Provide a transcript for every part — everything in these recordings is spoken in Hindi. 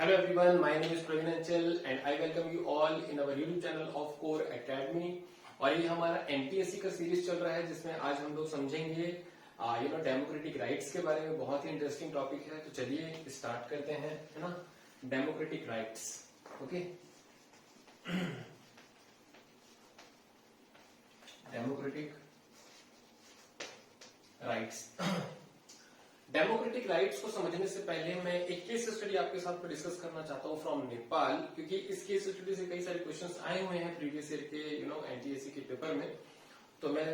Hello everyone, my name is Praveen Anchal and I welcome you all in our YouTube channel of Core Academy। और ये हमारा एनटीएससी का सीरीज चल रहा है जिसमें आज हम लोग समझेंगे डेमोक्रेटिक राइट्स के बारे में। बहुत ही इंटरेस्टिंग टॉपिक है, तो चलिए स्टार्ट करते हैं, है ना। Democratic rights, okay. Democratic rights. Democratic rights को समझने से पहले मैं एक केस स्टडी आपके साथ में डिस्कस करना चाहता हूँ फ्रॉम नेपाल, क्योंकि इस केस स्टडी से कई सारे क्वेश्चंस आए हुए हैं प्रीवियस ईयर के एनटीएससी के पेपर में। तो मैं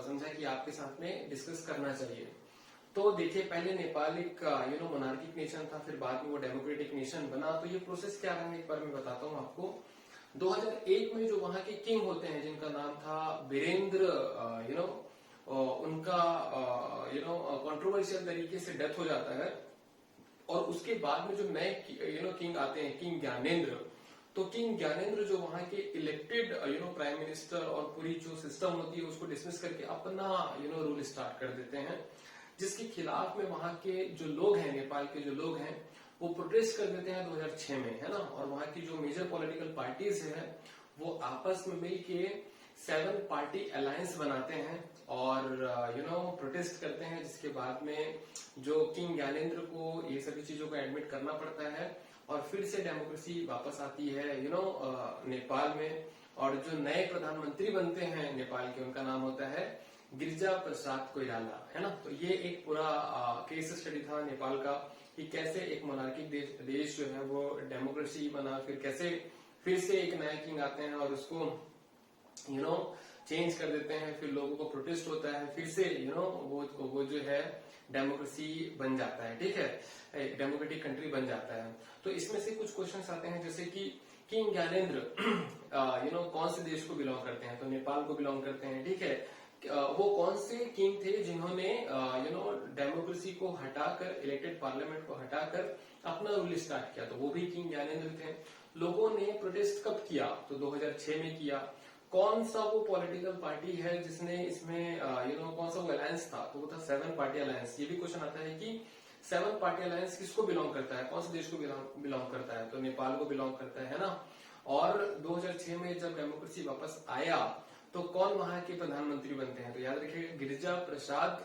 समझा कि आपके साथ में डिस्कस करना चाहिए। तो देखिए, पहले नेपाल एक मोनार्किक नेशन था, फिर बाद में वो डेमोक्रेटिक नेशन बना। तो ये प्रोसेस क्या है एक बार मैं बताता हूँ आपको। 2001 में जो वहां के किंग होते हैं जिनका नाम था वीरेंद्र, उनका कंट्रोवर्शियल तरीके से डेथ हो जाता है। और उसके बाद में जो नए किंग आते हैं, किंग ज्ञानेंद्र। तो किंग ज्ञानेंद्र जो वहां के इलेक्टेड प्राइम मिनिस्टर और पूरी जो सिस्टम होती है उसको डिसमिस करके अपना रूल स्टार्ट कर देते हैं, जिसके खिलाफ में वहां के जो लोग हैं, नेपाल के जो लोग हैं, वो प्रोटेस्ट कर देते हैं 2006 में, है ना। और वहां की जो मेजर पॉलिटिकल पार्टीज है वो आपस में मिलके 7 पार्टी अलायंस बनाते हैं और प्रोटेस्ट करते हैं, जिसके बाद में जो किंग ज्ञानेंद्र को ये सभी चीजों को एडमिट करना पड़ता है और फिर से डेमोक्रेसी वापस आती है नेपाल में। और जो नए प्रधानमंत्री बनते हैं नेपाल के, उनका नाम होता है गिरिजा प्रसाद कोइराला, है ना। तो ये एक पूरा केस स्टडी था नेपाल का कि कैसे एक मोनार्किक देश जो है वो डेमोक्रेसी बना, फिर कैसे फिर से एक नया किंग आते हैं और उसको चेंज कर देते हैं, फिर लोगों को प्रोटेस्ट होता है, फिर से वो जो है डेमोक्रेसी बन जाता है, ठीक है, डेमोक्रेटिक कंट्री बन जाता है। तो इसमें से कुछ क्वेश्चंस आते हैं, जैसे कि किंग ज्ञानेंद्र कौन से देश को बिलोंग करते हैं, तो नेपाल को बिलोंग करते हैं, ठीक है। वो कौन से किंग थे जिन्होंने डेमोक्रेसी को हटाकर, इलेक्टेड पार्लियामेंट को हटाकर अपना रूल स्टार्ट किया, तो वो भी किंग ज्ञानेंद्र थे। लोगों ने प्रोटेस्ट कब किया, तो 2006 में किया। कौन सा वो पॉलिटिकल पार्टी है जिसने इसमें कौन सा वो अलायंस था, तो वो था 7 पार्टी अलायंस। ये भी क्वेश्चन आता है कि 7 पार्टी अलायंस किसको बिलोंग करता है, कौन से देश को बिलोंग करता है, तो नेपाल को बिलोंग करता है ना। और 2006 में जब डेमोक्रेसी वापस आया तो कौन वहां के प्रधानमंत्री बनते हैं, तो याद रखिएगा गिरिजा प्रसाद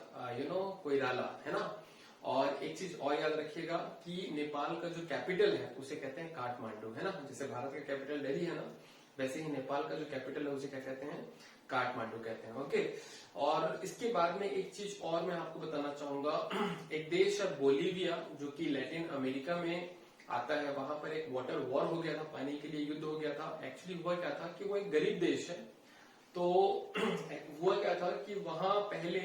कोइराला, है ना। और एक चीज और याद रखिएगा कि नेपाल का जो कैपिटल है उसे कहते हैं काठमांडू, है ना। जैसे भारत का कैपिटल दिल्ली है ना, वैसे ही नेपाल का जो कैपिटल है उसे क्या कहते हैं, काठमांडू कहते हैं, ओके। और इसके बाद में एक चीज और मैं आपको बताना चाहूंगा। एक देश है बोलीविया, जो कि लैटिन अमेरिका में आता है। वहां पर एक वाटर वॉर हो गया था, पानी के लिए युद्ध हो गया था। एक्चुअली हुआ क्या था कि वो एक गरीब देश है, तो हुआ क्या था कि वहां पहले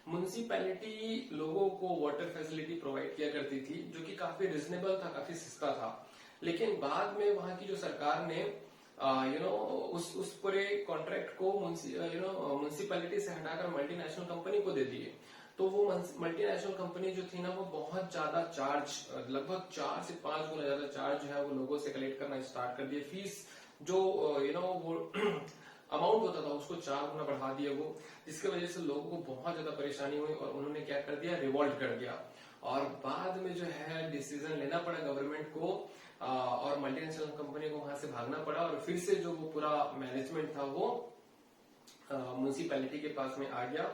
म्युनिसिपैलिटी लोगों को वाटर फैसिलिटी प्रोवाइड किया करती थी, जो कि काफी रिजनेबल था, काफी सस्ता था। लेकिन बाद में वहां की जो सरकार ने उस पूरे कॉन्ट्रैक्ट को म्युनिसिपैलिटी से हटाकर मल्टीनेशनल कंपनी को दे दिए। तो वो मल्टीनेशनल कंपनी जो थी ना, वो बहुत ज्यादा चार्ज, लगभग 4 से 5 गुना ज्यादा चार्ज जो है वो लोगों से कलेक्ट करना स्टार्ट कर दिए। फीस जो वो अमाउंट होता था उसको 4 गुना बढ़ा दिया वो, जिसकी वजह से लोगों को बहुत ज्यादा परेशानी हुई और उन्होंने क्या कर दिया, रिवॉल्ट कर दिया। और बाद में जो है डिसीजन लेना पड़ा गवर्नमेंट को और मल्टीनेशनल कंपनी को वहां से भागना पड़ा और फिर से जो वो पूरा मैनेजमेंट था वो म्युनिसिपैलिटी के पास में आ गया।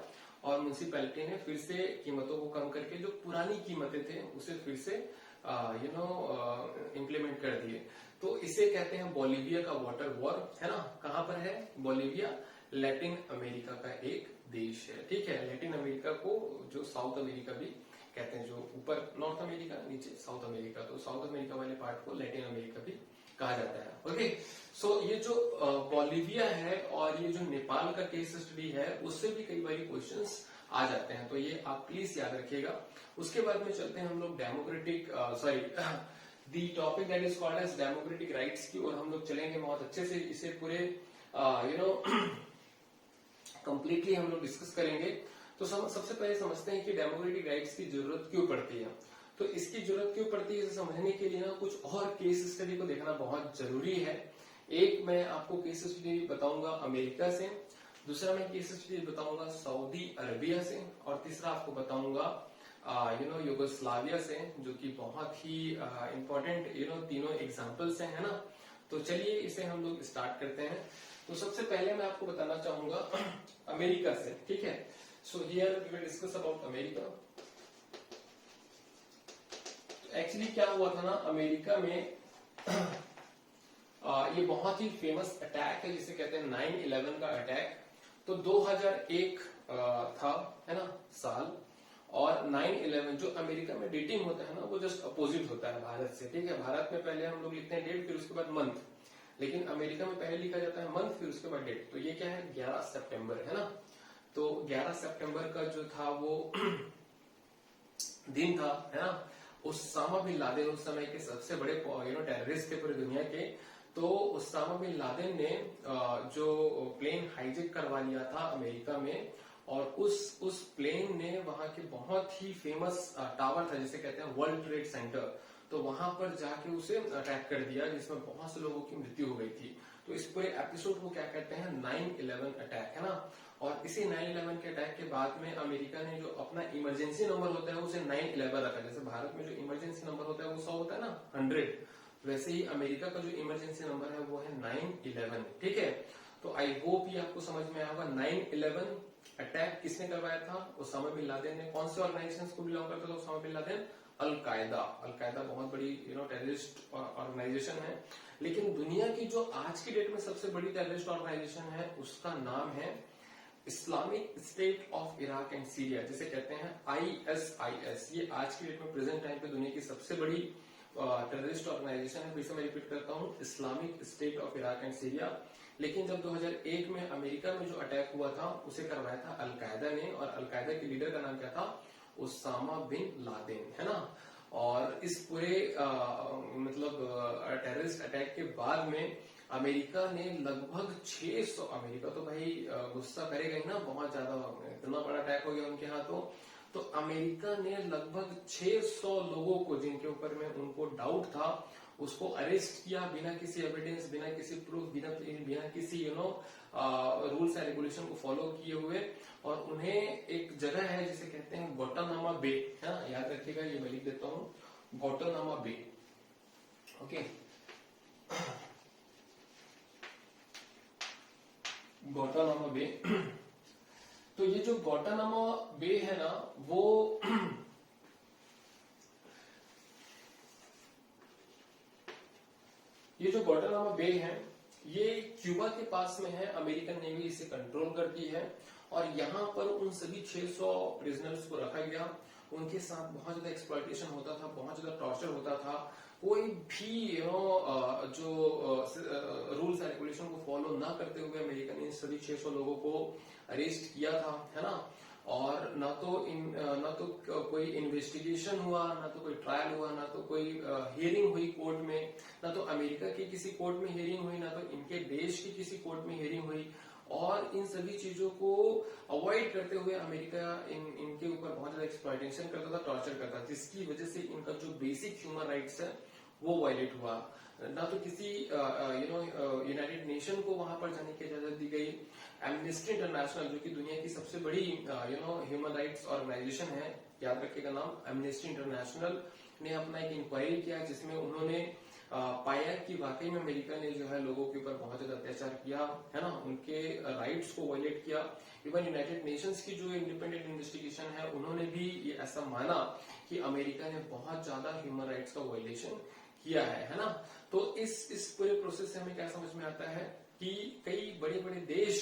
और म्युनिसिपैलिटी ने फिर से कीमतों को कम करके जो पुरानी कीमतें थे उसे फिर से इम्प्लीमेंट कर दिए। तो इसे कहते हैं बोलीविया का वाटर वॉर, है ना। कहां पर है बोलीविया, लैटिन अमेरिका का एक देश है, ठीक है। लैटिन अमेरिका को जो साउथ अमेरिका भी कहते हैं, जो ऊपर नॉर्थ अमेरिका, नीचे साउथ अमेरिका, तो साउथ अमेरिका वाले पार्ट को लैटिन अमेरिका भी कहा जाता है, ओके। सो ये जो बोलीविया है और ये जो नेपाल का केस स्टडी है उससे भी कई बार क्वेश्चंस आ जाते हैं, तो ये आप प्लीज याद रखिएगा। उसके बाद में चलते हैं हम लोग democratic the topic that is called as democratic rights की, और हम लोग चलेंगे बहुत अच्छे से इसे पूरे कंप्लीटली हम लोग डिस्कस करेंगे। तो सबसे पहले समझते हैं कि डेमोक्रेटिक राइट्स की जरूरत क्यों पड़ती है। तो इसकी जरूरत क्यों पड़ती है इसे समझने के लिए ना कुछ और केस स्टडी को देखना बहुत जरूरी है। एक मैं आपको केस स्टडी बताऊंगा अमेरिका से, दूसरा मैं केस स्टडी बताऊंगा सऊदी अरबिया से, और तीसरा आपको बताऊंगा यूगोस्लाविया से, जो कि बहुत ही इंपॉर्टेंट तीनों एग्जांपल्स हैं, है ना। तो चलिए इसे हम लोग स्टार्ट करते हैं। तो सबसे पहले मैं आपको बताना चाहूंगा अमेरिका से, ठीक है। So here we will discuss about America. Actually क्या हुआ था ना अमेरिका में, ये बहुत ही फेमस अटैक है जिसे कहते हैं 9/11 का अटैक। तो 2001 था, है ना, साल। और 9/11 जो अमेरिका में डेटिंग होता है ना, वो जस्ट अपोजिट होता है भारत से, ठीक है। भारत में पहले हम लोग लिखते हैं डेट, फिर उसके बाद मंथ, लेकिन अमेरिका में पहले लिखा जाता है मंथ, फिर उसके बाद डेट। तो ये क्या है, 11 सितंबर, है ना। तो 11 सितंबर का जो था वो दिन था, है ना। उसामा बिन लादेन उस समय के सबसे बड़े टेररिस्ट थे पूरी दुनिया के। तो उसामा बिन लादेन ने जो प्लेन हाईजेक करवा लिया था अमेरिका में, और उस प्लेन ने वहां के बहुत ही फेमस टावर था जिसे कहते हैं वर्ल्ड ट्रेड सेंटर, तो वहां पर जाके उसे अटैक कर दिया, जिसमें बहुत से लोगों की मृत्यु हो गई थी। तो इस पूरे एपिसोड को क्या कहते हैं, 9/11 अटैक, है ना। और इसी 9/11 के अटैक के बाद में अमेरिका ने जो अपना इमरजेंसी नंबर होता है उसे 9/11 रखा। जैसे भारत में जो इमरजेंसी नंबर होता है वो 100 होता है ना, 100, वैसे ही अमेरिका का जो इमरजेंसी नंबर है वो है 9/11, ठीक है। तो आई होप ये आपको समझ में आया होगा। 9/11 अटैक किसने करवाया था, उसामा बिन लादेन ने। कौन से ऑर्गेनाइजेशन को बिलोंग करता था Osama bin Laden, Al Qaeda. Al Qaeda बहुत बड़ी टेररिस्ट ऑर्गेनाइजेशन है। लेकिन दुनिया की जो आज की डेट में सबसे बड़ी टेररिस्ट ऑर्गेनाइजेशन है उसका नाम है Islamic state of Iraq and Syria, जिसे कहते हैं ISIS। ये आज की डेट में प्रेजेंट टाइम पे दुनिया की सबसे बड़ी टेररिस्ट ऑर्गेनाइजेशन है। फिर से मैं रिपीट करता हूँ, Islamic state of Iraq and Syria. लेकिन जब 2001 में अमेरिका में जो अटैक हुआ था उसे करवाया था अलकायदा ने, और अलकायदा के लीडर का नाम क्या था, उसामा बिन लादेन, है ना। और इस पूरे टेररिस्ट अटैक के बाद में अमेरिका ने लगभग 600, अमेरिका तो भाई गुस्सा करेगा ही ना, बहुत ज्यादा इतना बड़ा अटैक हो गया उनके हाथों। तो अमेरिका ने लगभग 600 लोगों को, जिनके ऊपर में उनको डाउट था, उसको अरेस्ट किया बिना किसी एविडेंस, बिना किसी प्रूफ, बिना किसी रूल्स एंड रेगुलेशन को फॉलो किए हुए, और उन्हें एक जगह है जिसे कहते हैं ग्वांटानामो बे, है ना, याद रखिएगा, ये मैं लिख देता हूँ, ग्वांटानामो बे, ओके। ग्वांटानामो बे। तो ये जो ग्वांटानामो बे है ना, वो ये जो ग्वांटानामो बे है ये क्यूबा के पास में है। अमेरिकन नेवी इसे कंट्रोल करती है, और यहाँ पर उन सभी 600 प्रिजनर्स को रखा गया। उनके साथ बहुत ज्यादा एक्सप्लॉयटेशन होता था, बहुत ज्यादा टॉर्चर होता था। कोई भी जो रूल्स एंड रेगुलेशन को फॉलो ना करते हुए अमेरिका ने इन सभी 600 लोगों को अरेस्ट किया था, है ना। और ना तो कोई इन्वेस्टिगेशन हुआ, ना तो कोई ट्रायल हुआ, ना तो कोई हियरिंग हुई कोर्ट में, ना तो अमेरिका की किसी कोर्ट में हियरिंग हुई, ना तो इनके देश की किसी कोर्ट में हियरिंग हुई। और इन सभी चीजों को अवॉइड करते हुए अमेरिका इनके ऊपर बहुत ज्यादा एक्सप्लॉयटेशन करता था, टॉर्चर करता था, जिसकी वजह से इनका जो बेसिक ह्यूमन राइट्स है वो वायलेट हुआ। ना तो किसी यूनाइटेड नेशन को वहां पर जाने की इजाजत दी गई। एमनेस्टी इंटरनेशनल, जो कि दुनिया की सबसे बड़ी ह्यूमन राइट्स ऑर्गेनाइजेशन है, याद रखिएगा नाम, एमनेस्टी इंटरनेशनल, ने अपना एक इंक्वायरी किया जिसमें उन्होंने पाया कि वाकई में अमेरिका ने जो है लोगों के ऊपर बहुत ज्यादा अत्याचार किया, है ना, उनके राइट्स को वायलेट किया। इवन यूनाइटेड नेशंस की जो इंडिपेंडेंट इन्वेस्टिगेशन है उन्होंने भी ये ऐसा माना कि अमेरिका ने बहुत ज्यादा ह्यूमन राइट्स का वायलेशन किया है ना। तो इस पूरे प्रोसेस से हमें क्या समझ में आता है कि कई बड़े बड़े देश,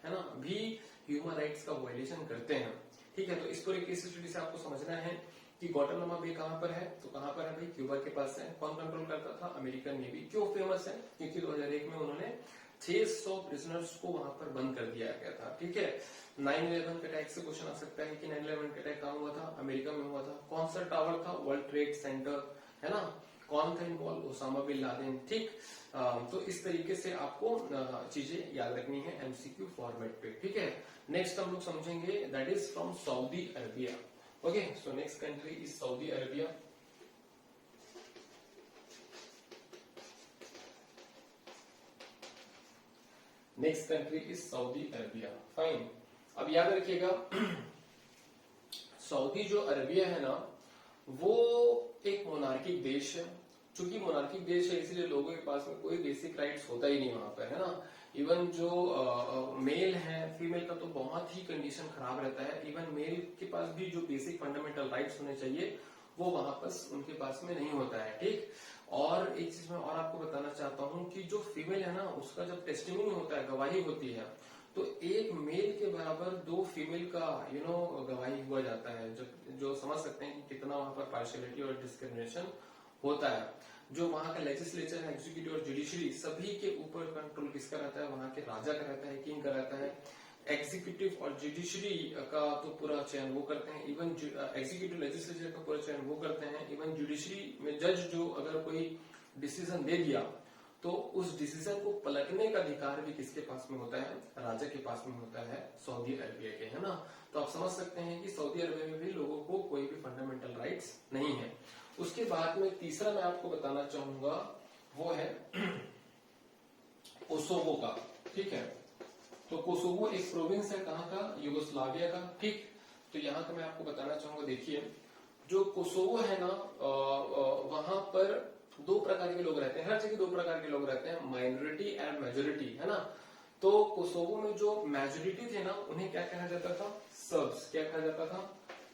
है ना, भी ह्यूमन राइट्स का वायलेशन करते हैं, ठीक है। तो इस पूरे केस स्टडी से आपको समझना है कि ग्वांटानामो बे कहां पर है, तो कहां पर है भाई, क्यूबा के पास है। कौन कंट्रोल करता था, अमेरिकन नेवी। क्यों फेमस है, क्योंकि 2001 में उन्होंने 600 प्रिजनर्स को वहां पर बंद कर दिया गया था, ठीक है। 9/11 के अटैक से क्वेश्चन आ सकता है कि 9/11 के अटैक कहां हुआ था, अमेरिका में हुआ था। कौन सा टावर था, वर्ल्ड ट्रेड सेंटर, है ना। कौन था इन्वॉल्व, ओसामा बिन लादेन, ठीक। तो इस तरीके से आपको चीजें याद रखनी है एमसीक्यू फॉर्मेट पे, ठीक है। नेक्स्ट हम लोग समझेंगे, that is from Saudi Arabia. Okay, so next country is Saudi Arabia. Next country is Saudi Arabia, fine. अब याद रखिएगा सऊदी जो अरबिया है ना, वो एक मोनार्किक देश है। चूंकि मोनार्किक देश है इसलिए लोगों के पास में कोई बेसिक राइट्स होता ही नहीं वहां पर, है ना। इवन जो मेल है, फीमेल का तो बहुत ही कंडीशन खराब रहता है। इवन मेल के पास भी जो बेसिक फंडामेंटल राइट्स होने चाहिए वो वहां पर उनके पास में नहीं होता है, ठीक। और एक चीज मैं और आपको बताना चाहता हूँ कि जो फीमेल है ना, उसका जब टेस्टिमनी होता है, गवाही होती है, तो एक मेल के बराबर 2 फीमेल का गवाही हुआ जाता है। जो समझ सकते हैं कि कितना वहां पर पार्शियलिटी और डिस्क्रिमिनेशन होता है। जो वहां का लेजिस्लेचर है, एग्जीक्यूटिव और जुडिशरी, सभी के ऊपर कंट्रोल किसका रहता है? वहां के राजा का रहता है, किंग का रहता है। एग्जीक्यूटिव और जुडिशरी का तो पूरा चयन वो करते हैं। इवन एग्जीक्यूटिव लेजिस्लेचर का पूरा चयन वो करते हैं। इवन जुडिशरी में जज जो अगर कोई डिसीजन दे दिया तो उस डिसीजन को पलटने का अधिकार भी किसके पास में होता है? राजा के पास में होता है, सऊदी अरबिया के, है ना। तो आप समझ सकते हैं कि सऊदी अरबिया में भी लोगों को कोई भी फंडामेंटल राइट्स नहीं है। उसके बाद में तीसरा मैं आपको बताना चाहूंगा वो है कोसोवो का, ठीक है। तो कोसोवो एक प्रोविंस है, कहाँ का? यूगोस्लाविया का, ठीक। तो यहाँ का मैं आपको बताना चाहूंगा, देखिए जो कोसोवो है ना, वहां पर 2 प्रकार के लोग रहते हैं। हर जगह 2 प्रकार के लोग रहते हैं, माइनॉरिटी एंड मेजोरिटी, है ना। तो कोसोवो में जो मेजोरिटी थे ना, उन्हें क्या कहा जाता था? सर्ब्स। क्या कहा जाता था?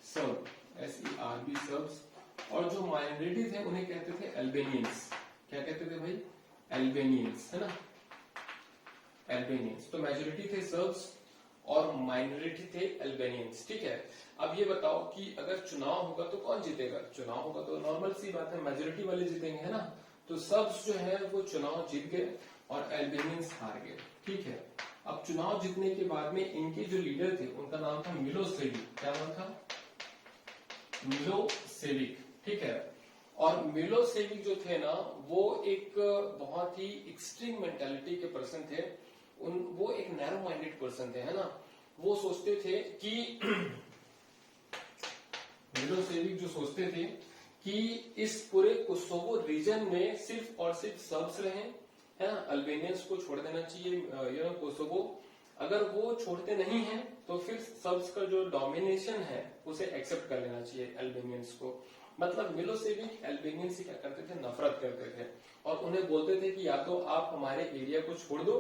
SERB, SERB, shrubs. और जो माइनॉरिटी थे उन्हें कहते थे अल्बेनियंस। क्या कहते थे भाई? अल्बेनियंस, है ना, अल्बेनियंस। तो मेजोरिटी थे सर्ब्स और माइनॉरिटी थे अल्बेनियंस, ठीक है। अब ये बताओ कि अगर चुनाव होगा तो कौन जीतेगा? चुनाव होगा तो नॉर्मल सी बात है, मेजोरिटी वाले जीतेंगे, है ना। तो सर्ब्स जो है वो चुनाव जीत गए और अल्बेनियंस हार गए, ठीक है। अब चुनाव जीतने के बाद में इनके जो लीडर थे उनका नाम था मिलोसेविक। क्या नाम था? मिलोसेविक, ठीक है। और मिलोसेविक जो थे ना, वो एक बहुत ही एक्सट्रीम मेंटालिटी के पर्सन थे। वो एक नैरो माइंडेड पर्सन थे, है ना। वो सोचते थे कि मिलोसेविक जो सोचते थे कि इस पूरे कोसोवो रीजन में सिर्फ और सिर्फ सर्ब्स रहे, है ना। अल्बेनियंस को छोड़ देना चाहिए कोसोवो। अगर वो छोड़ते नहीं हैं तो फिर सर्ब्स का जो डोमिनेशन है उसे एक्सेप्ट कर लेना चाहिए अल्बेनियंस को। मतलब मिलोसेविक अल्बेनियंस से क्या करते थे? नफरत करते थे और उन्हें बोलते थे कि या तो आप हमारे एरिया को छोड़ दो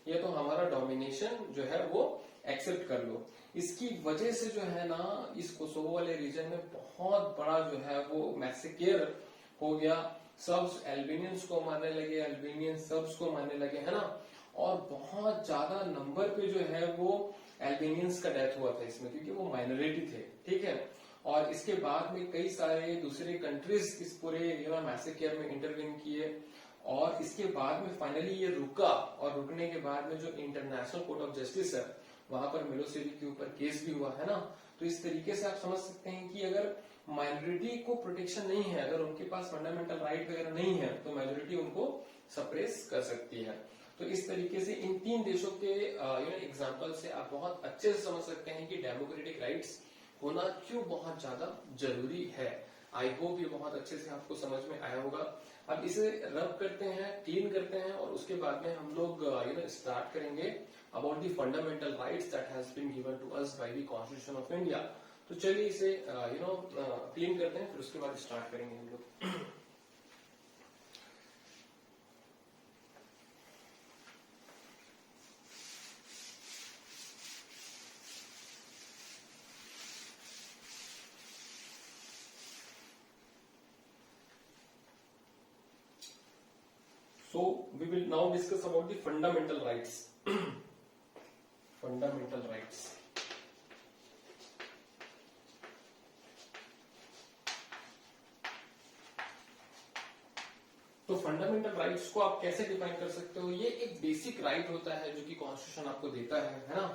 या तो हमारा डोमिनेशन जो है वो एक्सेप्ट कर लो। इसकी वजह से जो है ना, इस कोसोवो वाले रीजन में बहुत बड़ा जो है वो मैसेकेयर हो गया। सर्ब्स अल्बेनियंस को मारने लगे, अल्बेनियंस सर्ब्स को मारने लगे, है ना। और बहुत ज्यादा नंबर पे जो है वो अल्बेनियंस का डेथ हुआ था इसमें, क्योंकि वो माइनॉरिटी थे, ठीक है। और इसके बाद में कई सारे दूसरे कंट्रीज इस पूरे मैसेकेयर में इंटरवीन किए और इसके बाद में फाइनली ये रुका। और रुकने के बाद में जो इंटरनेशनल कोर्ट ऑफ जस्टिस है वहां पर मिलोसेविक के ऊपर केस भी हुआ, है ना। तो इस तरीके से आप समझ सकते हैं कि अगर माइनॉरिटी को प्रोटेक्शन नहीं है, अगर उनके पास फंडामेंटल राइट वगैरह नहीं है, तो मेजोरिटी उनको सप्रेस कर सकती है। तो इस तरीके से इन 3 देशों के एग्जाम्पल से आप बहुत अच्छे से समझ सकते हैं कि डेमोक्रेटिक राइट्स होना क्यों बहुत ज्यादा जरूरी है। आई होप ये बहुत अच्छे से आपको समझ में आया होगा। अब इसे रब करते हैं, क्लीन करते हैं और उसके बाद में हम लोग स्टार्ट करेंगे about the fundamental rights that has been given to us by the constitution of India. तो चलिए इसे क्लीन करते हैं, फिर उसके बाद स्टार्ट करेंगे हम लोग। So we will now discuss about the fundamental rights. Fundamental rights. तो फंडामेंटल राइट्स को आप कैसे डिफाइन कर सकते हो? ये एक बेसिक राइट होता है जो कि कॉन्स्टिट्यूशन आपको देता है ना।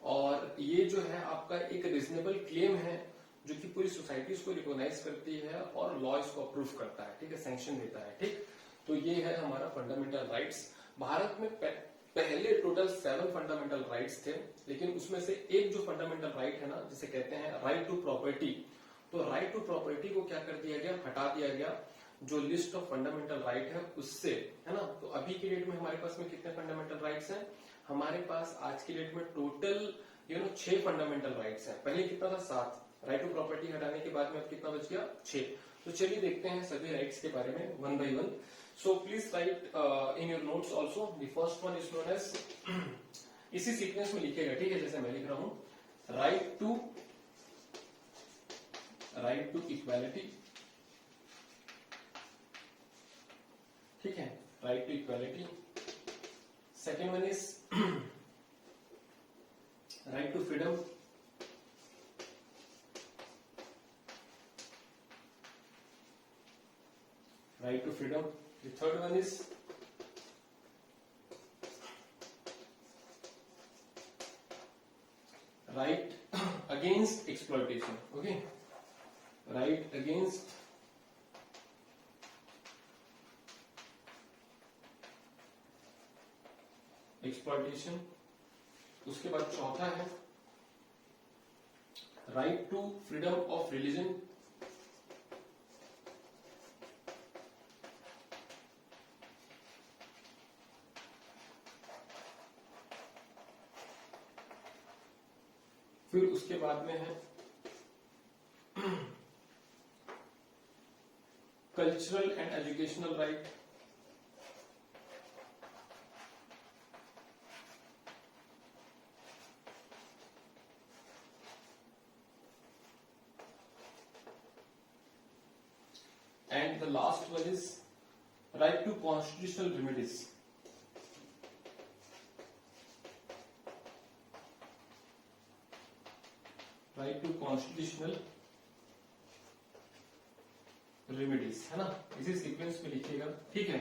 और ये जो है आपका एक रीजनेबल क्लेम है जो कि पूरी सोसाइटी इसको रिकॉग्नाइज करती है और लॉ इसको अप्रूव करता है, ठीक है, सैंक्शन देता है, ठीक। तो ये है हमारा फंडामेंटल राइट्स। भारत में पहले टोटल 7 फंडामेंटल राइट्स थे, लेकिन उसमें से एक जो फंडामेंटल राइट है ना, जिसे कहते हैं राइट टू प्रॉपर्टी, तो राइट टू प्रॉपर्टी को क्या कर दिया गया? हटा दिया गया जो लिस्ट ऑफ फंडामेंटल राइट है उससे, है ना। तो अभी के डेट में हमारे पास में कितने फंडामेंटल राइट्स हैं? हमारे पास आज की डेट में टोटल 6 फंडामेंटल राइट्स हैं। पहले कितना था? 7। राइट टू प्रॉपर्टी हटाने के बाद में अब कितना बच गया 6। तो चलिए देखते हैं सभी राइट्स के बारे में one by one. So please write in your notes also. The first one is known as, इसी सीक्वेंस में लिखेगा, ठीक है, जैसे मैं लिख रहा हूं, राइट टू इक्वालिटी, ठीक है, right to equality. Second one is right to freedom, right to freedom. The third one is right against exploitation. Okay, right against exploitation. उसके बाद चौथा है right to freedom of religion. फिर उसके बाद में है cultural and educational right, and the last one is right to constitutional remedies. Right to constitutional remedies, है ना, इसी सीक्वेंस में लिखिएगा, ठीक है।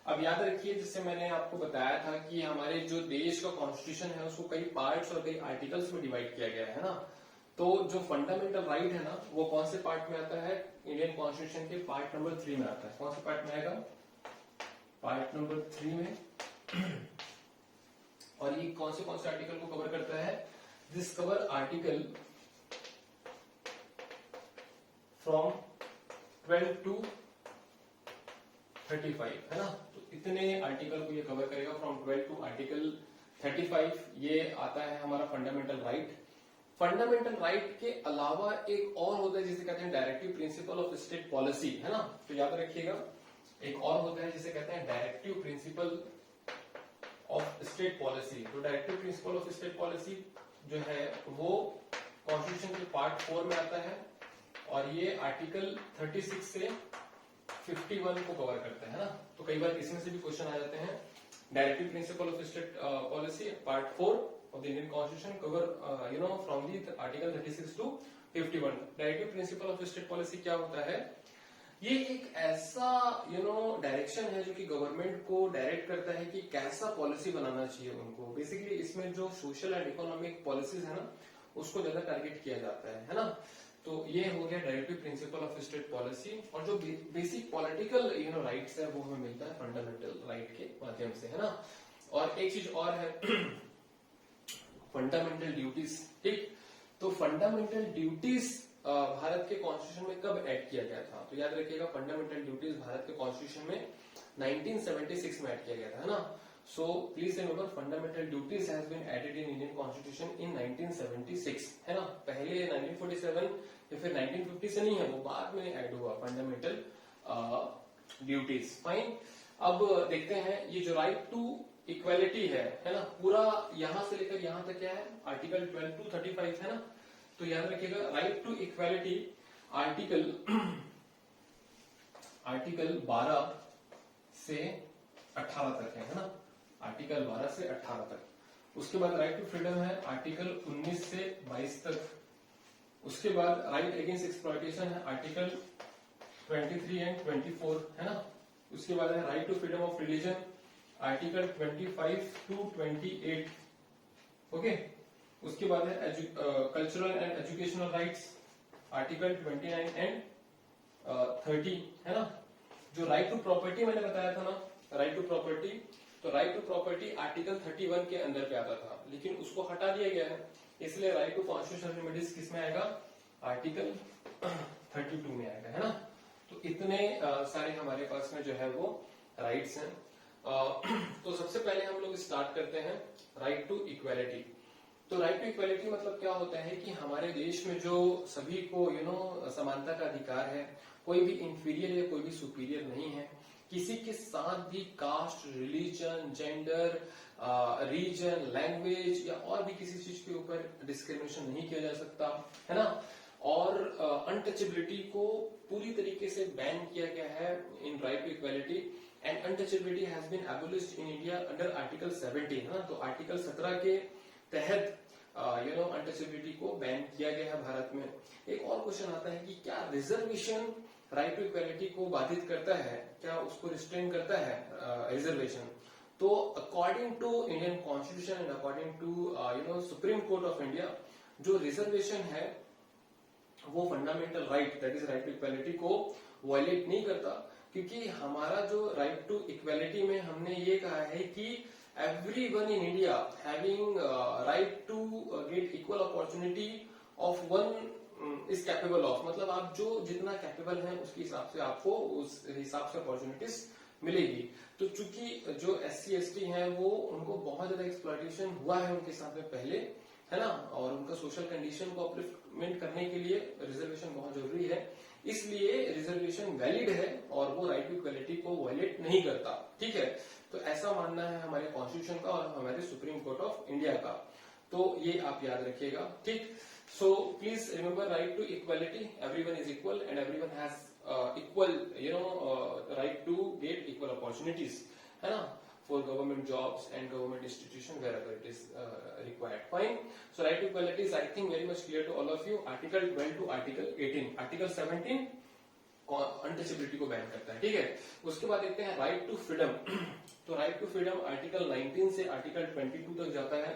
अब याद रखिए, जैसे मैंने आपको बताया था कि हमारे जो देश का कॉन्स्टिट्यूशन है उसको कई पार्ट्स और कई आर्टिकल्स में डिवाइड किया गया है ना। तो जो फंडामेंटल राइट है ना, वो कौन से पार्ट में आता है? इंडियन कॉन्स्टिट्यूशन के पार्ट नंबर 3 में आता है। कौन से पार्ट में आएगा? पार्ट नंबर 3 में। और ये कौन से आर्टिकल को कवर करता है? This cover article from 12 to 35, है ना। तो इतने आर्टिकल को ये कवर करेगा, फ्रॉम 12 to आर्टिकल 35। ये आता है हमारा फंडामेंटल राइट। फंडामेंटल राइट के अलावा एक और होता है जिसे कहते हैं directive principle of state policy, है ना। तो याद रखिएगा, एक और होता है जिसे कहते हैं directive principle of state policy. तो directive principle of state policy जो है वो कॉन्स्टिट्यूशन के पार्ट 4 में आता है, और ये आर्टिकल 36 से 51 को कवर करता है ना। तो कई बार इसमें से भी क्वेश्चन आ जाते हैं। Directive principle of state policy part 4 of the Indian constitution cover from the article 36 to 51। Directive principle of state policy क्या होता है? ये एक ऐसा डायरेक्शन है जो कि गवर्नमेंट को डायरेक्ट करता है कि कैसा पॉलिसी बनाना चाहिए उनको। बेसिकली इसमें जो सोशल एंड इकोनॉमिक पॉलिसीज है ना, उसको ज्यादा टारगेट किया जाता है ना। तो ये हो गया directive principle of state policy. और जो बेसिक पॉलिटिकल राइट्स है वो हमें मिलता है फंडामेंटल राइट के माध्यम से, है ना। और एक चीज और है फंडामेंटल ड्यूटीज, ठीक। तो फंडामेंटल ड्यूटीज भारत के कॉन्स्टिट्यूशन में कब ऐड किया गया था? तो याद रखिएगा, फंडामेंटल ड्यूटीज भारत के कॉन्स्टिट्यूशन में 1976 में ऐड किया गया था, है ना। So please remember fundamental duties has been added in Indian Constitution in 1976, है ना। पहले 1947 या फिर 1950 से नहीं है, वो बाद में ऐड हुआ फंडामेंटल ड्यूटीज। फाइन। अब देखते हैं ये जो राइट टू इक्वालिटी है ना, पूरा यहां से लेकर यहां तक क्या है? आर्टिकल 12 to 35, है ना। तो याद रखिएगा, राइट टू इक्वालिटी आर्टिकल 12 से 18 तक है ना। आर्टिकल 12 से 18 तक। उसके बाद राइट टू फ्रीडम है आर्टिकल 19 से 22 तक। उसके बाद राइट अगेंस्ट एक्सप्लॉयटेशन है आर्टिकल 23 एंड 24, है ना। उसके बाद है right to freedom of religion article 25 to 28। Okay. उसके बाद है cultural and educational rights article 29 and 30, है ना। जो राइट टू प्रॉपर्टी मैंने बताया था ना, राइट टू प्रॉपर्टी, तो राइट टू प्रॉपर्टी आर्टिकल 31 के अंदर पे आता था, लेकिन उसको हटा दिया गया है। इसलिए राइट टू कॉन्स्टिट्यूशनल रेमेडीज किस में आएगा? आर्टिकल 32 में आएगा, है ना। तो इतने सारे हमारे पास में जो है वो राइट्स हैं। तो सबसे पहले हम लोग स्टार्ट करते हैं राइट टू इक्वालिटी। तो राइट टू इक्वालिटी मतलब क्या होता है कि हमारे देश में जो सभी को समानता का अधिकार है, कोई भी इंफीरियर या कोई भी सुपीरियर नहीं है, किसी के साथ भी caste, religion, gender, region, language या और भी किसी चीज के ऊपर डिस्क्रिमिनेशन नहीं किया जा सकता, है ना। और अनटचेबिलिटी को पूरी तरीके से बैन किया गया है in right to equality, and untouchability has been abolished in India under article 17, है ना। तो आर्टिकल 17 के तहत अनटचेबिलिटी को बैन किया गया है भारत में। एक और क्वेश्चन आता है कि क्या रिजर्वेशन राइट टू इक्वालिटी को बाधित करता है, क्या उसको रिस्ट्रेन करता है रिजर्वेशन? तो according to Indian constitution and according to Supreme Court of India, जो रिजर्वेशन है वो fundamental right, that is right to equality को वायलेट नहीं करता, क्योंकि हमारा जो राइट टू इक्वालिटी में हमने ये कहा है कि everyone in India having right to get equal opportunity of one is capable of, मतलब आप जो जितना कैपेबल हैं उसके हिसाब से आपको उस हिसाब से अपॉर्चुनिटीज मिलेगी। तो चूंकि जो SC ST हैं वो उनको बहुत ज्यादा एक्सप्लॉयटेशन हुआ है उनके साथ में पहले, है ना, और उनका सोशल कंडीशन को अपलिफ्टमेंट करने के लिए रिजर्वेशन बहुत जरूरी है, इसलिए रिजर्वेशन वैलिड है और वो राइट टू इक्वालिटी को वायलेट नहीं करता, ठीक है। तो ऐसा मानना है हमारे कॉन्स्टिट्यूशन का और हमारे सुप्रीम कोर्ट ऑफ इंडिया का, तो ये आप याद रखिएगा, ठीक। So please remember right to equality, everyone is equal and everyone has equal right to get equal opportunities, है ना, for government jobs and government institution wherever it is required. Fine. So right to equality is, I think, very much clear to all of you. Article 12 to Article 18. Article 17 untouchability को बैन करता है, ठीक है। उसके बाद देखते हैं राइट टू फ्रीडम। तो राइट टू फ्रीडम आर्टिकल 19 से आर्टिकल 22 तक जाता है।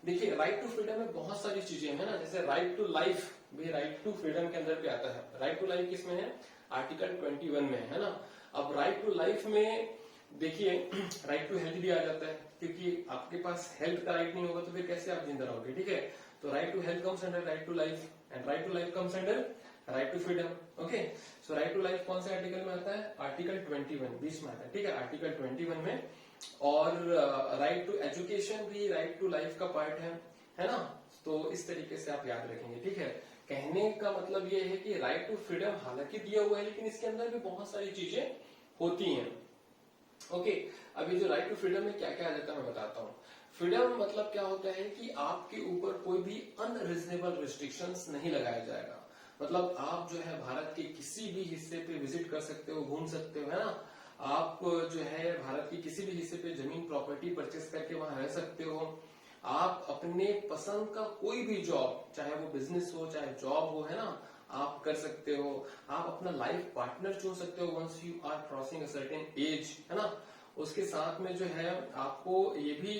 देखिए राइट टू फ्रीडम में बहुत सारी चीजें हैं ना, जैसे राइट टू लाइफ भी राइट टू फ्रीडम के अंदर पे आता है। राइट टू लाइफ किसमें है? आर्टिकल 21 में, है ना। अब राइट टू लाइफ में देखिए राइट टू हेल्थ भी आ जाता है, क्योंकि आपके पास हेल्थ का राइट नहीं होगा तो फिर कैसे आप जिंदा रहोगे, ठीक है। तो right to health comes under right to life and right to life comes under right to freedom, okay. So right to life कौन से आर्टिकल में आता है? आर्टिकल 21 बीच में आता है, ठीक है, आर्टिकल 21 में। और राइट टू एजुकेशन भी राइट टू लाइफ का पार्ट है ना। तो इस तरीके से आप याद रखेंगे, ठीक है। कहने का मतलब ये है कि राइट टू फ्रीडम हालांकि दिया हुआ है, लेकिन इसके अंदर भी बहुत सारी चीजें होती हैं, ओके। अभी जो राइट टू फ्रीडम में क्या क्या आ जाता है मैं बताता हूँ। फ्रीडम मतलब क्या होता है कि आपके ऊपर कोई भी अनरीजनेबल रिस्ट्रिक्शंस नहीं लगाया जाएगा। मतलब आप जो है भारत के किसी भी हिस्से पे विजिट कर सकते हो, घूम सकते हो, है ना। आप जो है भारत के किसी भी हिस्से पे जमीन प्रॉपर्टी परचेस करके वहां रह सकते हो। आप अपने पसंद का कोई भी जॉब, चाहे वो बिजनेस हो चाहे जॉब हो, है ना, आप कर सकते हो। आप अपना लाइफ पार्टनर चुन सकते हो once you are crossing a certain age, है ना। उसके साथ में जो है आपको ये भी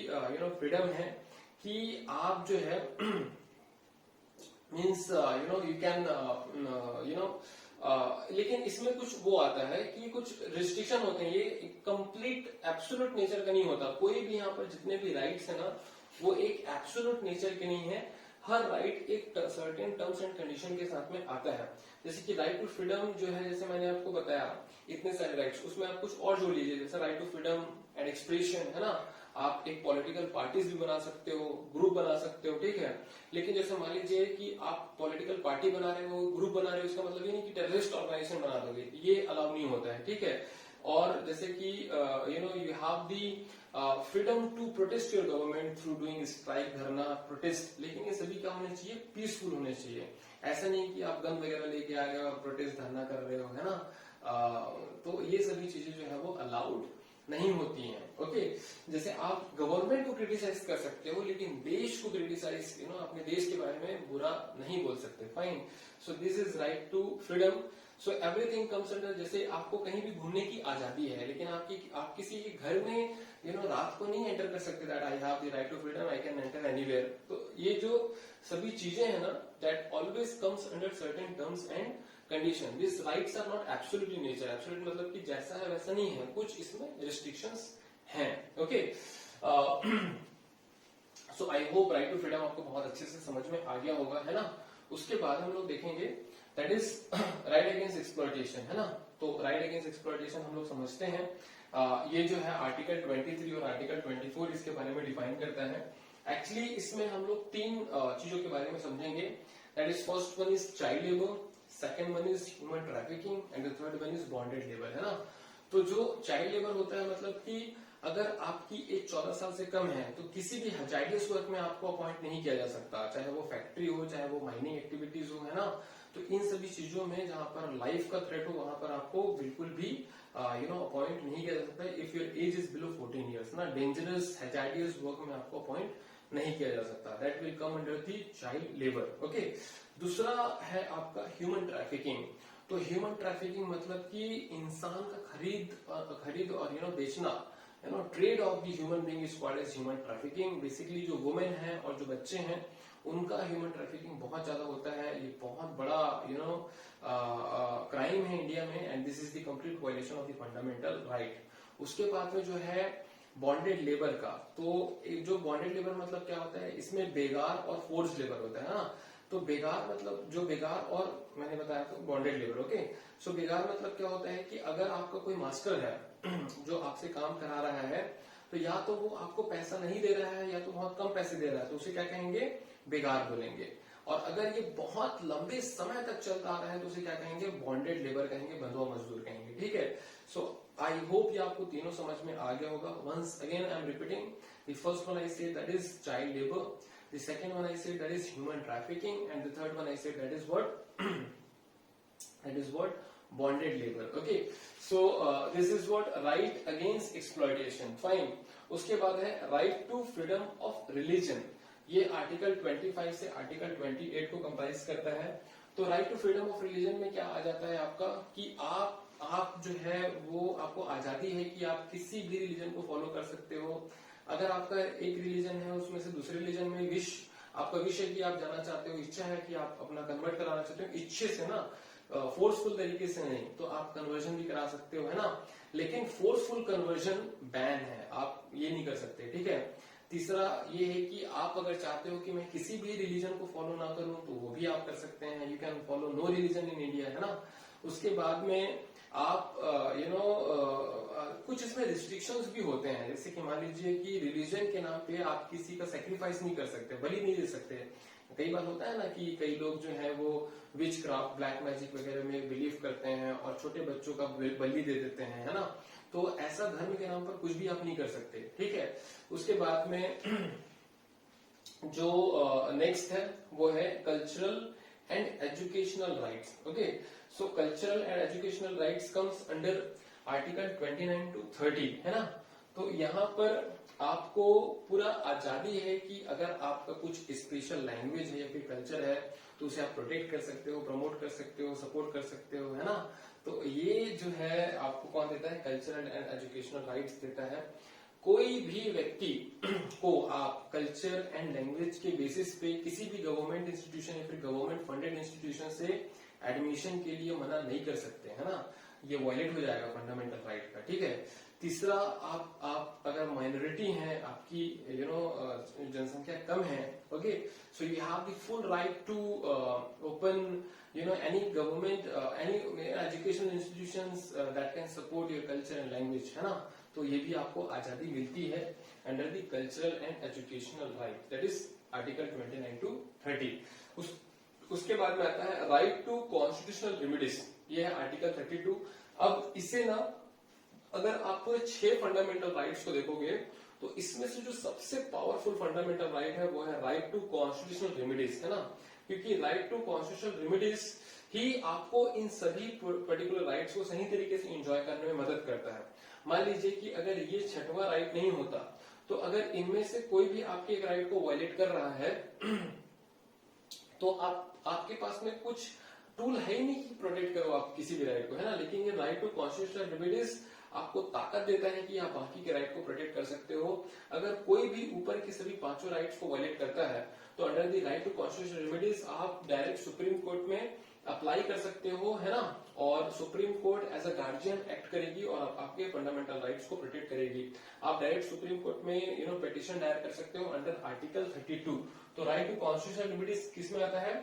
फ्रीडम है कि आप जो है मीन्स यू कैन लेकिन इसमें कुछ वो आता है कि कुछ रिस्ट्रिक्शन होते हैं। ये कंप्लीट एब्सोल्यूट नेचर का नहीं होता। कोई भी यहाँ पर जितने भी राइट्स है ना वो एक एब्सोल्यूट नेचर के नहीं है। हर राइट एक सर्टेन टर्म्स एंड कंडीशन के साथ में आता है। जैसे कि राइट टू फ्रीडम जो है, जैसे मैंने आपको बताया इतने सारे राइट्स, उसमें आप कुछ और जोड़ लीजिए, जैसे right to freedom and expression, है ना। आप एक पॉलिटिकल पार्टीज भी बना सकते हो, ग्रुप बना सकते हो, ठीक है। लेकिन जैसे मान लीजिए कि आप पॉलिटिकल पार्टी बना रहे हो, ग्रुप बना रहे हो, इसका मतलब ये नहीं कि टेररिस्ट ऑर्गेनाइजेशन बना दोगे, ये अलाउ नहीं होता है, ठीक है। और जैसे कि you have the freedom to protest your government through doing strike, dharna, protest, लेकिन ये सभी क्या होने चाहिए? पीसफुल होने चाहिए। ऐसा नहीं कि आप गन वगैरह लेके आ गए और प्रोटेस्ट धरना कर रहे हो, है ना। तो ये सभी चीजें जो है वो अलाउड नहीं होती हैं, ओके। जैसे आप गवर्नमेंट को क्रिटिसाइज कर सकते हो, लेकिन देश को क्रिटिसाइज अपने देश के बारे में बुरा नहीं बोल सकते, fine. So this is right to freedom. So everything comes under, जैसे आपको कहीं भी घूमने की आजादी है, लेकिन आप किसी के घर में रात को नहीं एंटर कर सकते, that I have the right to freedom, I can enter anywhere. तो ये जो सभी चीजें हैं ना, that always comes under certain terms and condition. This rights are not absolute in nature. Absolute मतलब कि जैसा है वैसा नहीं है, कुछ इसमें रिस्ट्रिक्शंस हैं, okay. So I hope right to freedom आपको बहुत अच्छे से समझ में आ गया होगा, है ना। उसके बाद हम लोग देखेंगे that is right against exploitation, है ना। तो राइट अगेंस्ट एक्सप्लॉयटेशन हम लोग समझते हैं। ये जो है आर्टिकल 23 और आर्टिकल 24 इसके बारे में डिफाइन करता है। एक्चुअली इसमें हम लोग तीन चीजों के बारे में समझेंगे। That is first one is child labour, second one is human trafficking and the third one is bonded labour, है ना। तो जो चाइल्ड लेबर होता है मतलब कि अगर आपकी एज 14 साल से कम है तो किसी भी हजारियस वर्क में आपको अपॉइंट नहीं किया जा सकता, चाहे वो फैक्ट्री हो, चाहे वो माइनिंग एक्टिविटीज हो, है ना। तो इन सभी चीजों में जहां पर लाइफ का थ्रेट हो वहां पर आपको बिल्कुल भी अपॉइंट नहीं किया जा सकता if your age is below 14 years ना। डेंजरस हजारियस वर्क में आपको अपॉइंट नहीं किया जा सकता, that will come under the child labour. Okay, दूसरा है आपका ह्यूमन ट्रैफिकिंग। तो ह्यूमन ट्रैफिकिंग मतलब कि इंसान का खरीद और बेचना, trade of the human being is called as human trafficking. Basically जो वुमेन है और जो बच्चे हैं उनका ह्यूमन ट्रैफिकिंग बहुत ज्यादा होता है। ये बहुत बड़ा क्राइम है इंडिया में and this is the complete violation of the fundamental right. उसके बाद में जो है बॉन्डेड लेबर का, तो जो बॉन्डेड लेबर मतलब क्या होता है, इसमें बेगार और फोर्स लेबर होता है ना। तो बेगार मतलब जो बेगार और मैंने बताया तो बॉन्डेड लेबर। ओके, सो बेगार मतलब क्या होता है कि अगर आपका कोई मास्टर है जो आपसे काम करा रहा है तो या तो वो आपको पैसा नहीं दे रहा है या तो बहुत कम पैसे दे रहा है, तो उसे क्या कहेंगे, बेगार बोलेंगे। और अगर ये बहुत लंबे समय तक चलता आ रहा है तो उसे क्या कहेंगे, बॉन्डेड लेबर कहेंगे, बंधुआ मजदूर कहेंगे। ठीक है, सो आई होप ये आपको तीनों समझ में आ गया होगा। Once again I am repeating, the first one I said that is child labour, the second one I said that is human trafficking, and the third one I said that is what bonded labor. Okay, so this is what right against exploitation. Fine. उसके बाद है right to freedom of religion. ये आर्टिकल 25 से आर्टिकल 28 को कंप्राइज करता है। तो right to freedom of religion में क्या आ जाता है आपका कि आप जो है वो आपको आजादी है कि आप किसी भी रिलीजन को फॉलो कर सकते हो। अगर आपका एक रिलीजन है उसमें से दूसरे रिलीजन में आपका विश है कि आप जाना चाहते हो, इच्छा है कि आप अपना कन्वर्ट कराना चाहते हो, इच्छे से ना, फोर्सफुल तरीके से नहीं, तो आप कन्वर्जन भी करा सकते हो, है ना। लेकिन फोर्सफुल कन्वर्जन बैन है, आप ये नहीं कर सकते। ठीक है, तीसरा ये है कि आप अगर चाहते हो कि मैं किसी भी रिलीजन को फॉलो ना करूं तो वो भी आप कर सकते हैं, you can follow no religion in India, है ना। उसके बाद में आप कुछ इसमें रिस्ट्रिक्शंस भी होते हैं, जैसे कि मान लीजिए कि रिलीजन के नाम पे आप किसी का सेक्रीफाइस नहीं कर सकते, बलि नहीं दे सकते। कई बार होता है ना कि कई लोग जो है वो विच क्राफ्ट, ब्लैक मैजिक वगैरह में बिलीव करते हैं और छोटे बच्चों का बलि दे देते हैं, है ना। तो ऐसा धर्म के नाम पर कुछ भी आप नहीं कर सकते। ठीक है, उसके बाद में जो नेक्स्ट है वो है cultural and educational rights. Okay, so cultural and educational rights comes under article 29 to 30, है ना। तो यहाँ पर आपको पूरा आजादी है कि अगर आपका कुछ स्पेशल लैंग्वेज है या फिर कल्चर है तो उसे आप प्रोटेक्ट कर सकते हो, प्रमोट कर सकते हो, सपोर्ट कर सकते हो, है ना। तो ये जो है आपको कौन देता है, कल्चरल एंड एजुकेशनल राइट्स देता है। कोई भी व्यक्ति को आप कल्चर एंड लैंग्वेज के बेसिस पे किसी भी गवर्नमेंट इंस्टीट्यूशन या फिर गवर्नमेंट फंडेड इंस्टीट्यूशन से एडमिशन के लिए मना नहीं कर सकते, है ना। ये वायलेट हो जाएगा फंडामेंटल राइट का। ठीक है, तीसरा आप अगर माइनॉरिटी हैं, आपकी जनसंख्या कम है, okay, so you have the full right to open any government any educational institutions that can support your culture and language, है ना। तो ये भी आपको आजादी मिलती है under the cultural and educational right, that is article 29 to 30। उसके बाद में आता है राइट टू कॉन्स्टिट्यूशनल रेमेडीज, ये है आर्टिकल 32। अब इसे ना अगर आप 6 फंडामेंटल राइट्स को देखोगे तो इसमें से जो सबसे पावरफुल फंडामेंटल राइट है वो है राइट टू कॉन्स्टिट्यूशनल रेमेडीज, है ना। क्योंकि राइट टू कॉन्स्टिट्यूशनल रेमेडीज ही आपको इन सभी पर्टिकुलर राइट्स को सही तरीके से एंजॉय करने में मदद करता है। मान लीजिए कि अगर ये 6वां राइट नहीं होता तो अगर इनमें से कोई भी आपके एक राइट को वायलेट कर रहा है तो आपके पास में कुछ टूल है ही नहीं कि प्रोटेक्ट करो आप किसी भी राइट को, है ना। लेकिन ये राइट टू कॉन्स्टिट्यूशनल रेमेडीज आपको ताकत देता है कि आप बाकी के राइट को प्रोटेक्ट कर सकते हो। अगर कोई भी ऊपर के सभी 5 राइट्स को वायलेट करता है तो under the right to constitutional remedies आप डायरेक्ट सुप्रीम कोर्ट में अप्लाई कर सकते हो, है ना। और Supreme Court as a guardian act करेगी और आपके फंडामेंटल राइट्स को प्रोटेक्ट करेगी। आप डायरेक्ट सुप्रीम कोर्ट में पिटिशन दायर कर सकते हो अंडर आर्टिकल 32। तो राइट टू कॉन्स्टिट्यूशनल रेमेडीज किस में आता है,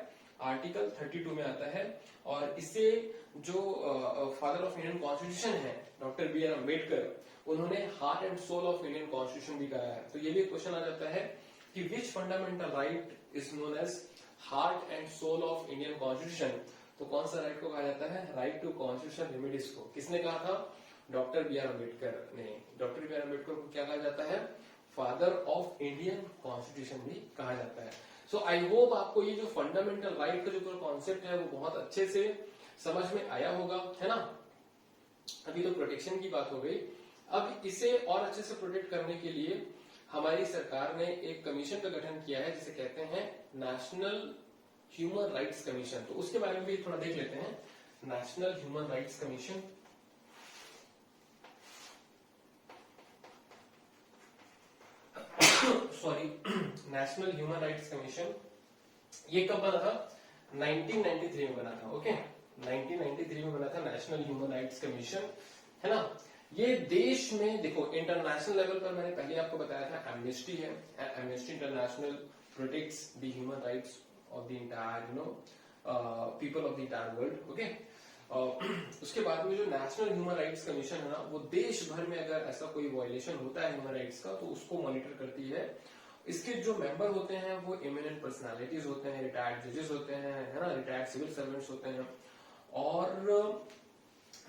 आर्टिकल 32 में आता है। और इसे जो फादर ऑफ इंडियन कॉन्स्टिट्यूशन है डॉक्टर बी आर अम्बेडकर, उन्होंने heart and soul of Indian constitution भी कहा है। तो ये भी क्वेश्चन आ जाता है कि which fundamental right is known as heart and soul of Indian constitution. तो कौन सा राइट को कहा जाता है? राइट टू कॉन्स्टिट्यूशन रेमेडीज को किसने कहा था? डॉक्टर बी आर अम्बेडकर ने। डॉक्टर बी आर अम्बेडकर को क्या कहा जाता है? फादर ऑफ इंडियन कॉन्स्टिट्यूशन भी कहा जाता है। सो आई होप आपको ये जो फंडामेंटल राइट का जो पूरा कॉन्सेप्ट है वो बहुत अच्छे से समझ में आया होगा, है ना। अभी तो प्रोटेक्शन की बात हो गई, अब इसे और अच्छे से प्रोटेक्ट करने के लिए हमारी सरकार ने एक कमीशन का गठन किया है जिसे कहते हैं नेशनल ह्यूमन राइट्स कमीशन। तो उसके बारे में भी थोड़ा देख लेते हैं। National human rights commission, sorry, national human rights commission ये कब बना था? 1993 में बना था। ओके, 1993 में बना था नेशनल ह्यूमन राइट्स कमीशन, है ना। ये देश में देखो इंटरनेशनल लेवल पर मैंने पहले आपको बताया था एमनेस्टी है। Amnesty international protects the human rights of the entire people of the entire world. Okay, उसके बाद में जो नेशनल ह्यूमन राइट्स कमीशन है ना, वो देश भर में अगर ऐसा कोई वायलेशन होता है ह्यूमन राइट्स का तो उसको मॉनिटर करती है। इसके जो मेंबर होते हैं वो इमिनेंट पर्सनालिटीज होते हैं, रिटायर्ड जजेस होते हैं, है ना, रिटायर्ड सिविल सर्वेंट्स होते हैं। और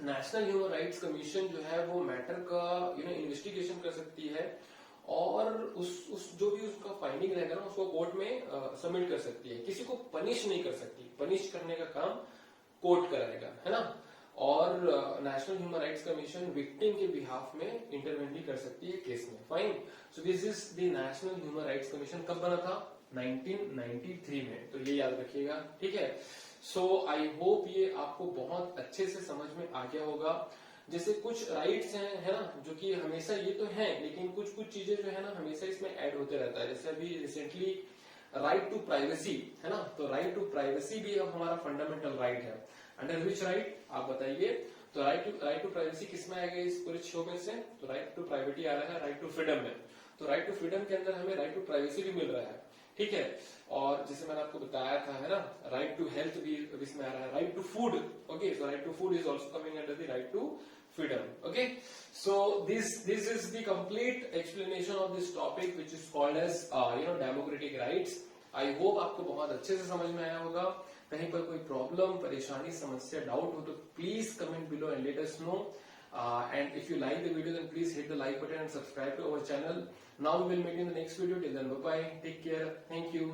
नेशनल ह्यूमन राइट्स कमीशन जो है वो मैटर का इन्वेस्टिगेशन कर सकती है और उस जो भी उसका फाइंडिंग रहेगा ना उसको कोर्ट में सबमिट कर सकती है। किसी को पनिश नहीं कर सकती, पनिश करने का काम कोर्ट कराएगा, है ना। और national human rights commission victim के बिहाफ में इंटरवेंट भी कर सकती है केस में। Fine, so this is the national human rights commission. कब बना था? 1993 में। तो ये याद रखिएगा, ठीक है। सो आई होप ये आपको बहुत अच्छे से समझ में आ गया होगा। जैसे कुछ राइट्स हैं, है ना, जो कि हमेशा ये तो हैं, लेकिन कुछ कुछ चीजें जो है ना हमेशा इसमें ऐड होते रहता है। जैसे अभी रिसेंटली राइट टू प्राइवेसी, है ना, तो राइट टू प्राइवेसी भी अब हमारा फंडामेंटल राइट है। अंडर विच राइट आप बताइए? तो राइट टू प्राइवेसी किसमें आएगा इस पूरे शो में से? तो राइट टू प्राइवेटी आ रहा है राइट टू फ्रीडम में। तो राइट टू फ्रीडम के अंदर हमें राइट टू प्राइवेसी भी मिल रहा है, ठीक है। और जैसे मैंने आपको बताया था, है ना, राइट टू हेल्थ भी इसमें आ रहा है, right to food. Okay, so right to food is also coming under the right to freedom. Okay, so this is the complete explanation of this topic which is called as democratic rights. I hope आपको बहुत अच्छे से समझ में आया होगा। कहीं पर कोई प्रॉब्लम, परेशानी, समस्या, डाउट हो तो please comment below and let us know. And if you like the video then please hit the like button and subscribe to our channel. Now we will meet in the next video. Till then, bye bye, take care, thank you.